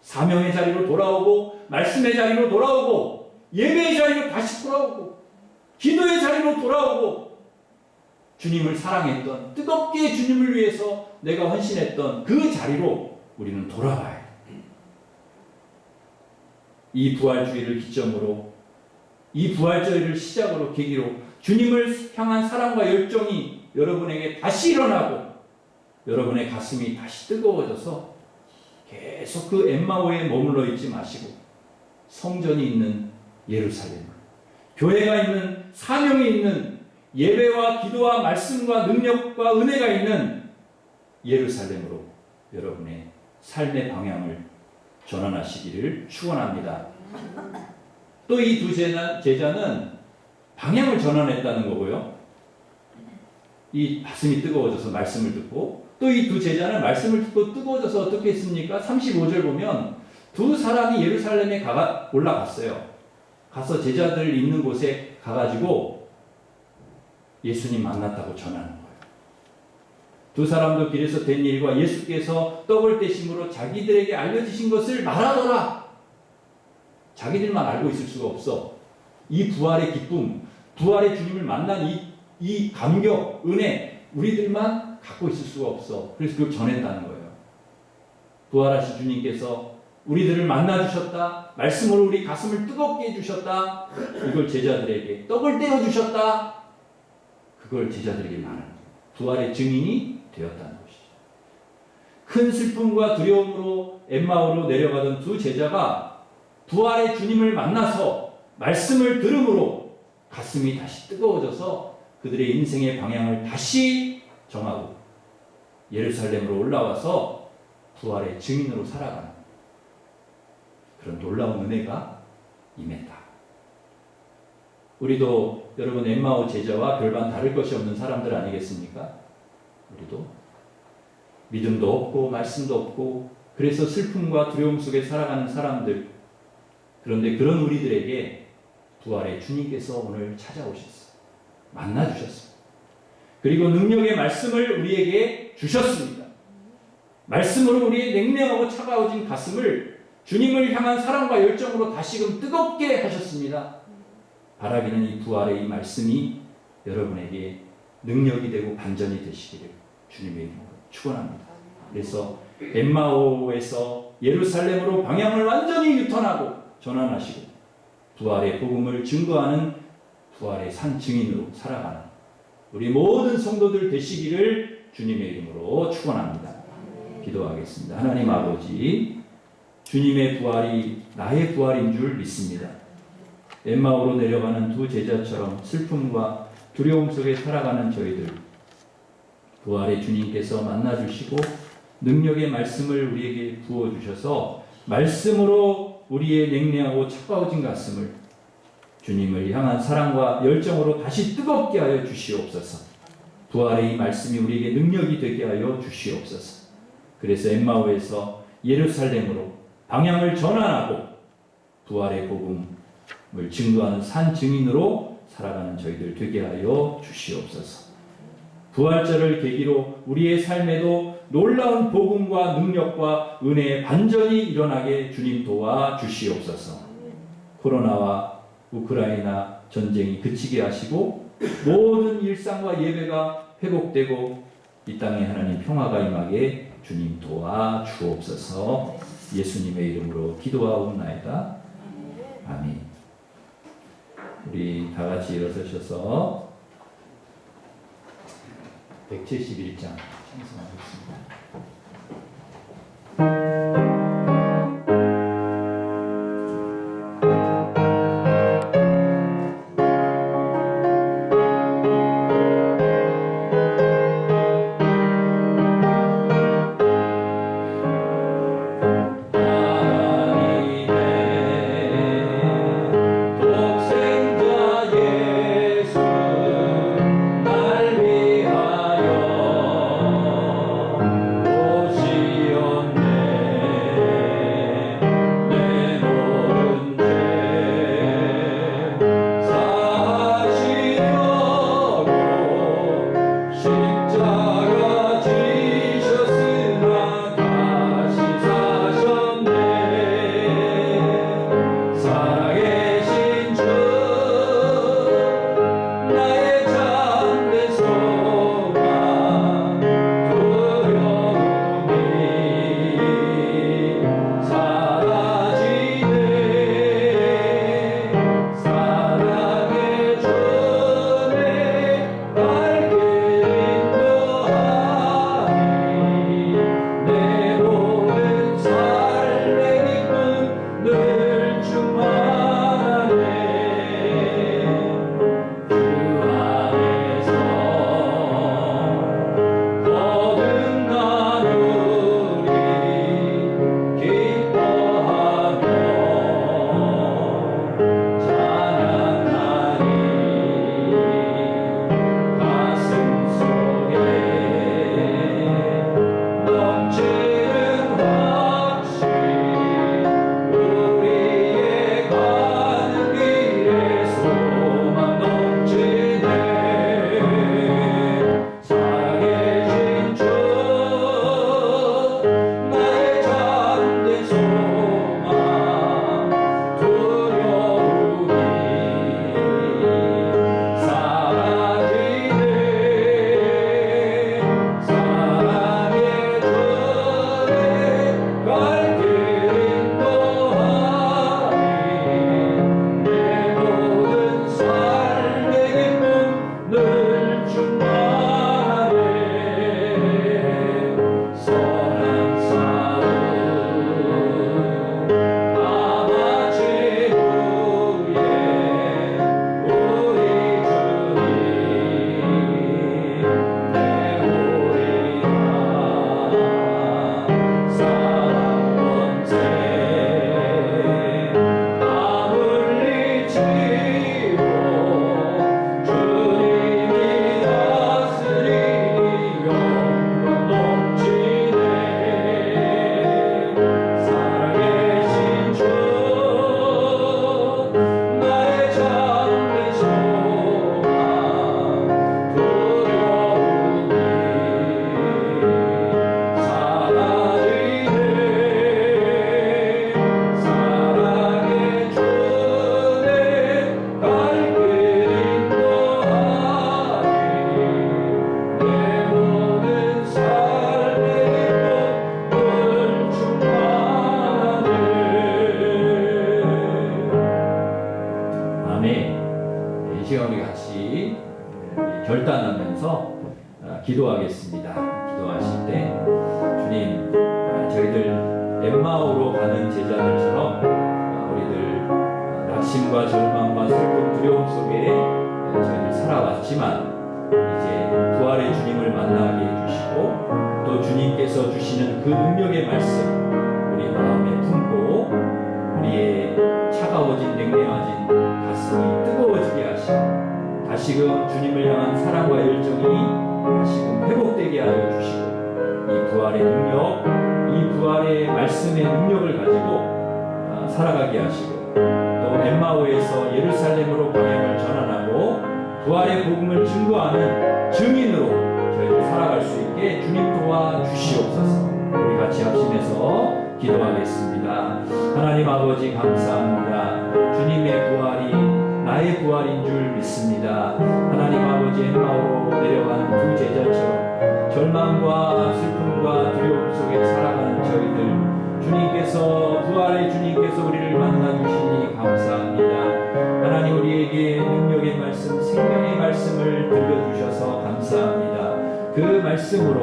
사명의 자리로 돌아오고, 말씀의 자리로 돌아오고, 예배의 자리로 다시 돌아오고, 기도의 자리로 돌아오고, 주님을 사랑했던, 뜨겁게 주님을 위해서 내가 헌신했던 그 자리로 우리는 돌아와야 돼. 이 부활주의를 기점으로, 이 부활절을 시작으로 계기로 주님을 향한 사랑과 열정이 여러분에게 다시 일어나고, 여러분의 가슴이 다시 뜨거워져서 계속 그 엠마오에 머물러 있지 마시고 성전이 있는 예루살렘, 교회가 있는, 사명이 있는, 예배와 기도와 말씀과 능력과 은혜가 있는 예루살렘으로 여러분의 삶의 방향을 전환하시기를 축원합니다. 또 이 두 제자는 방향을 전환했다는 거고요. 이 가슴이 뜨거워져서 말씀을 듣고, 또 이 두 제자는 말씀을 듣고 뜨거워져서 어떻게 했습니까? 35절 보면 두 사람이 예루살렘에 올라갔어요. 가서 제자들 있는 곳에 가가지고 예수님 만났다고 전하는 거예요. 두 사람도 길에서 된 일과 예수께서 떡을 떼심으로 자기들에게 알려주신 것을 말하더라. 자기들만 알고 있을 수가 없어. 이 부활의 기쁨, 부활의 주님을 만난 이 감격, 은혜, 우리들만 갖고 있을 수가 없어. 그래서 그걸 전했다는 거예요. 부활하신 주님께서 우리들을 만나주셨다. 말씀으로 우리 가슴을 뜨겁게 해주셨다. 이걸 제자들에게, 떡을 떼어주셨다. 그걸 제자들에게 말하는 거예요. 부활의 증인이 되었다는 것이죠. 큰 슬픔과 두려움으로 엠마오로 내려가던 두 제자가 부활의 주님을 만나서 말씀을 들음으로 가슴이 다시 뜨거워져서 그들의 인생의 방향을 다시 정하고 예루살렘으로 올라와서 부활의 증인으로 살아가는 그런 놀라운 은혜가 임했다. 우리도 여러분 엠마오 제자와 별반 다를 것이 없는 사람들 아니겠습니까? 우리도 믿음도 없고 말씀도 없고 그래서 슬픔과 두려움 속에 살아가는 사람들. 그런데 그런 우리들에게 부활의 주님께서 오늘 찾아오셨어요. 만나주셨어요. 그리고 능력의 말씀을 우리에게 주셨습니다. 말씀으로 우리의 냉랭하고 차가워진 가슴을 주님을 향한 사랑과 열정으로 다시금 뜨겁게 하셨습니다. 바라기는 이 부활의 이 말씀이 여러분에게 능력이 되고 반전이 되시기를 주님의 이름으로 축원합니다. 그래서 엠마오에서 예루살렘으로 방향을 완전히 유턴하고 전환하시고 부활의 복음을 증거하는 부활의 산 증인으로 살아가는 우리 모든 성도들 되시기를 주님의 이름으로 축원합니다. 기도하겠습니다. 하나님 아버지, 주님의 부활이 나의 부활인 줄 믿습니다. 엠마오로 내려가는 두 제자처럼 슬픔과 두려움 속에 살아가는 저희들, 부활의 주님께서 만나주시고 능력의 말씀을 우리에게 부어주셔서 말씀으로 우리의 냉랭하고 차가워진 가슴을 주님을 향한 사랑과 열정으로 다시 뜨겁게 하여 주시옵소서. 부활의 이 말씀이 우리에게 능력이 되게 하여 주시옵소서. 그래서 엠마오에서 예루살렘으로 방향을 전환하고 부활의 복음을 증거하는 산 증인으로 살아가는 저희들 되게 하여 주시옵소서. 부활절을 계기로 우리의 삶에도 놀라운 복음과 능력과 은혜의 반전이 일어나게 주님 도와 주시옵소서. 코로나와 우크라이나 전쟁이 그치게 하시고 모든 일상과 예배가 회복되고 이 땅에 하나님 평화가 임하게 주님 도와 주옵소서. 예수님의 이름으로 기도하옵나이다. 아멘. 우리 다 같이 일어서셔서 171장 찬송하겠습니다. 독생자 예수 날 위하여 이 시간 우리 같이 결단하면서 기도하겠습니다. 기도하실 때 주님, 저희들 엠마오로 가는 제자들처럼 우리들 낙심과 절망과 슬픔, 두려움 속에 저희들 살아왔지만 이제 부활의 주님을 만나게 해주시고 또 주님께서 주시는 그 능력의 말씀 우리 마음에 품고 우리의 차가워진 냉랭해진 가슴이 뜨거워지게 하시고 다시금 주님을 향한 사랑과 열정이 다시금 회복되게 하여 주시고 이 부활의 능력, 이 부활의 말씀의 능력을 가지고 살아가게 하시고 또 엠마오에서 예루살렘으로 방향을 전환하고 부활의 복음을 증거하는 증인으로 저희들 살아갈 수 있게 주님 도와주시옵소서. 우리 같이 합심해서 기도하겠습니다. 하나님 아버지 감사합니다. 주님의 부활이 나의 부활인 줄 믿습니다. 하나님 아버지 엠마오로 내려간 두 제자처럼 절망과 슬픔과 두려움 속에 살아가는 저희들 주님께서 부활의 주님께서 우리를 만나주시니 감사합니다. 하나님 우리에게 능력의 말씀 생명의 말씀을 들려주셔서 감사합니다. 그 말씀으로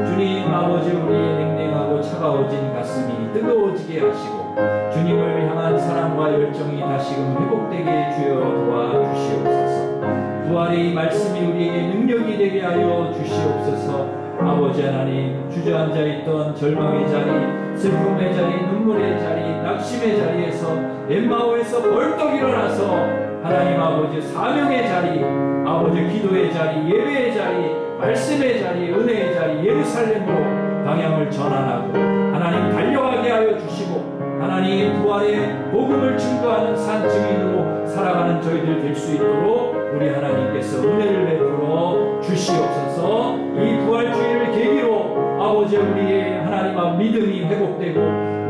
주님 아버지 우리의 냉랭하고 차가워진 가슴이 뜨거워지게 하시고 주님을 향한 사랑과 열정이 다시금 회복되게 주여 도와주시옵소서. 부활의 말씀이 우리에게 능력이 되게 하여 주시옵소서. 아버지 하나님 주저앉아 있던 절망의 자리, 슬픔의 자리, 눈물의 자리, 낙심의 자리에서 엠마오에서 벌떡 일어나서 하나님 아버지 사명의 자리, 아버지 기도의 자리, 예배의 자리, 말씀의 자리, 은혜의 자리, 예루살렘으로 방향을 전환하고 하나님 달려가게 하여 주시고 하나님 부활의 복음을 증거하는 산 증인으로 살아가는 저희들 될 수 있도록 우리 하나님께서 은혜를 베풀어 주시옵소서. 이 부활주의를 계기로 아버지 우리의 하나님 앞 믿음이 회복되고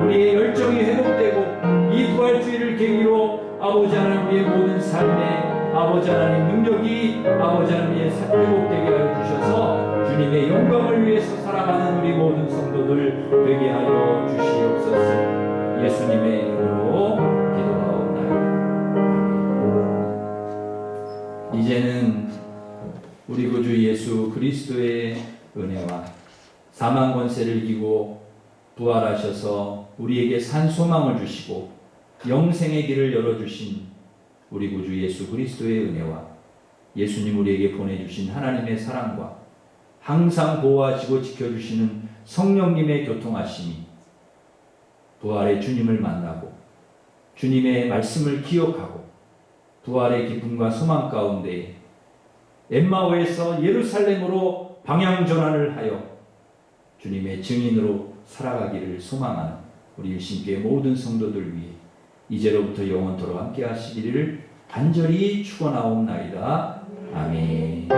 우리의 열정이 회복되고 이 부활주의를 계기로 아버지 하나님 우리의 모든 삶에 아버지 하나님 능력이 아버지 하나님의 회복되게 하여 주셔서 주님의 영광을 위해서 살아가는 우리 모든 성도들 되게 하여 주시옵소서. 예수님의 이름으로 기도하옵나이다. 이제는 우리 구주 예수 그리스도의 은혜와 사망 권세를 이기고 부활하셔서 우리에게 산 소망을 주시고 영생의 길을 열어주신 우리 구주 예수 그리스도의 은혜와 예수님 우리에게 보내주신 하나님의 사랑과 항상 보호하시고 지켜주시는 성령님의 교통하심이 부활의 주님을 만나고 주님의 말씀을 기억하고 부활의 기쁨과 소망 가운데 엠마오에서 예루살렘으로 방향 전환을 하여 주님의 증인으로 살아가기를 소망하는 우리 일신교회 모든 성도들 위해 이제로부터 영원토록 함께 하시기를 간절히 축원하옵나이다. 아멘.